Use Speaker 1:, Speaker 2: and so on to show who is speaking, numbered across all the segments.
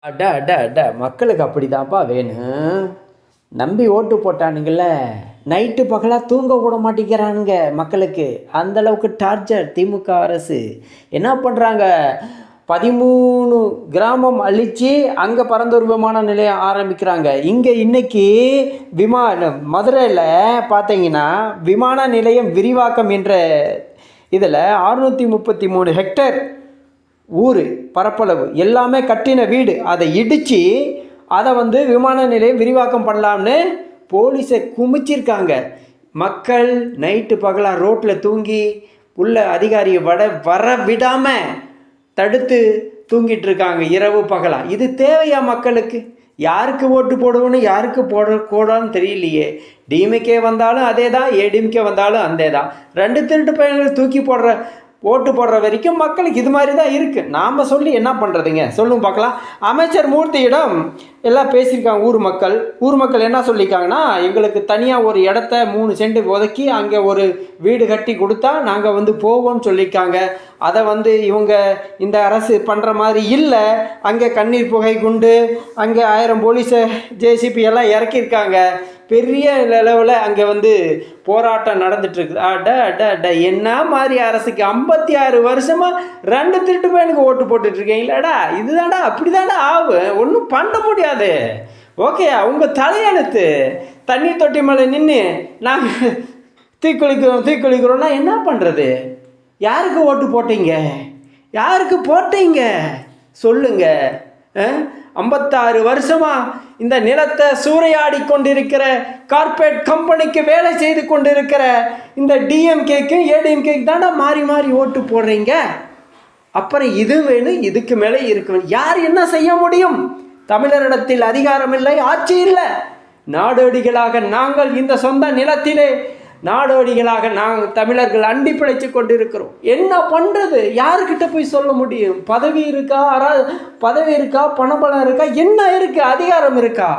Speaker 1: அட அட அட மக்களுக்கு அப்படிதான்ப்பா வேணும். நம்பி ஓட்டு போட்டானுங்கள்ல, நைட்டு பகலாக தூங்க விட மாட்டேங்கிறானுங்க மக்களுக்கு. அந்த அளவுக்கு டார்ச்சர் திமுக அரசு. என்ன பண்ணுறாங்க? 13 கிராமம் அழித்து அங்கே பரந்தூர் விமான நிலையம் ஆரம்பிக்கிறாங்க. இங்கே இன்னைக்கு மதுரையில் பார்த்தீங்கன்னா விமான நிலையம் விரிவாக்கம் என்ற இதில் 633 ஹெக்டேர் ஊர் பரப்பளவு எல்லாமே கட்டின வீடு, அதை இடித்து அதை விமான நிலையம் விரிவாக்கம் பண்ணலாம்னு போலீஸை குமிச்சிருக்காங்க. மக்கள் நைட்டு பகலாக ரோட்டில் தூங்கி உள்ள அதிகாரியை வர விடாமல் தடுத்து தூங்கிட்டு இருக்காங்க இரவு பகலாக. இது தேவையா மக்களுக்கு? யாருக்கு ஓட்டு போடுவோன்னு யாருக்கு போடக்கூடாதுன்னு தெரியலையே. டிஎம்கே வந்தாலும் அதே தான், ஏடிஎம்கே வந்தாலும் அதே தான். ரெண்டு திருட்டு பையன்கள் தூக்கி ஓட்டு போடுற வரைக்கும் மக்களுக்கு இது மாதிரி தான் இருக்குது. நாம் சொல்லி என்ன பண்ணுறதுங்க? சொல்லுங்க பார்க்கலாம். அமைச்சர் மூர்த்தியிடம் எல்லாம் பேசியிருக்காங்க ஊர் மக்கள் என்ன சொல்லியிருக்காங்கன்னா, எங்களுக்கு தனியாக ஒரு இடத்த 3 சென்ட் ஒதுக்கி அங்கே ஒரு வீடு கட்டி கொடுத்தா நாங்கள் போவோம்னு சொல்லியிருக்காங்க. அதை இவங்க இந்த அரசு பண்ணுற மாதிரி இல்லை. அங்கே கண்ணீர் புகை குண்டு, அங்கே 1000 போலீஸை ஜேசிபி எல்லாம் இறக்கியிருக்காங்க. பெரிய அளவில் அங்கே போராட்டம் நடந்துட்டுருக்கு. என்ன மாதிரி அரசுக்கு 56 வருஷமாக 2 திருட்டு பையனுக்கு ஓட்டு போட்டுட்ருக்கீங்களாடா? இதுதான்டா, அப்படி தான்டா ஆகும். ஒன்றும் பண்ண முடியாது. ஓகே, அவங்க தலையெழுத்து. தண்ணி தொட்டி மேலே நின்று நாங்கள் தீக்குளிக்கிறோன்னா என்ன பண்ணுறது? யாருக்கு ஓட்டு போட்டீங்க சொல்லுங்க. 56 வருஷமாக இந்த நிலத்தை சூறையாடி கொண்டிருக்கிற கார்ப்பரேட் கம்பெனிக்கு வேலை செய்து கொண்டிருக்கிற இந்த டிஎம்கேக்கும் ஏடிஎம்கேக்கு தாண்டா மாறி மாறி ஓட்டு போடுறீங்க. அப்புறம் இது வேணும், இதுக்கு மேலே இருக்கு. யார் என்ன செய்ய முடியும்? தமிழரிடத்தில் அதிகாரம் இல்லை, ஆட்சி இல்லை. நாடோடிகளாக நாங்கள் இந்த சொந்த நிலத்திலே நாடோடிகளாக நாங்கள் தமிழர்கள் அண்டி பிழைத்து கொண்டிருக்கிறோம். என்ன பண்ணுறது? யாருக்கிட்ட போய் சொல்ல முடியும்? பதவி இருக்கா, பணபலம் இருக்கா, என்ன இருக்குது? அதிகாரம் இருக்கா?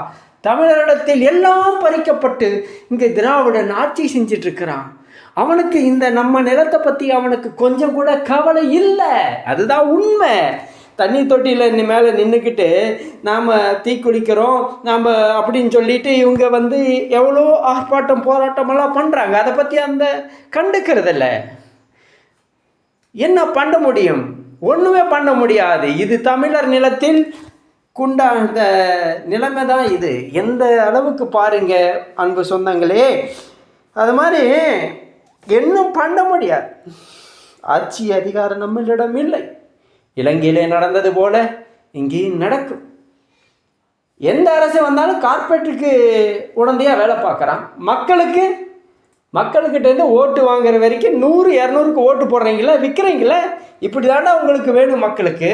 Speaker 1: தமிழரிடத்தில் எல்லாம் பறிக்கப்பட்டு இங்கே திராவிடன் ஆட்சி செஞ்சிட்ருக்கிறான். அவனுக்கு இந்த நம்ம நிலத்தை பற்றி அவனுக்கு கொஞ்சம் கூட கவலை இல்லை. அதுதான் உண்மை. தண்ணி தொட்டியில் மேலே நின்றுக்கிட்டு நாம் தீக்குளிக்கிறோம் நாம் அப்படின்னு சொல்லிட்டு இவங்க எவ்வளோ ஆர்ப்பாட்டம் போராட்டமெல்லாம் பண்ணுறாங்க. அதை பற்றி அந்த கண்டுக்கிறதில்ல. என்ன பண்ண முடியும்? ஒன்றுமே பண்ண முடியாது. இது தமிழர் நிலத்தில் அந்த நிலைமை தான் இது. எந்த அளவுக்கு பாருங்க அன்பு சொந்தங்களே. அது மாதிரி இன்னும் பண்ண முடியாது. ஆட்சி அதிகாரம் நம்மளிடம் இல்லை. இலங்கையிலே நடந்தது போல இங்கேயும் நடக்கும். எந்த அரசு வந்தாலும் கார்ப்பரேட்டுக்கு உடந்தையாக வேலை பார்க்குறான். மக்களுக்கிட்டேருந்து ஓட்டு வாங்குற வரைக்கும் 100 200க்கு ஓட்டு போடுறீங்களா, விற்கிறீங்களா? இப்படி தாண்டா உங்களுக்கு வேணும் மக்களுக்கு.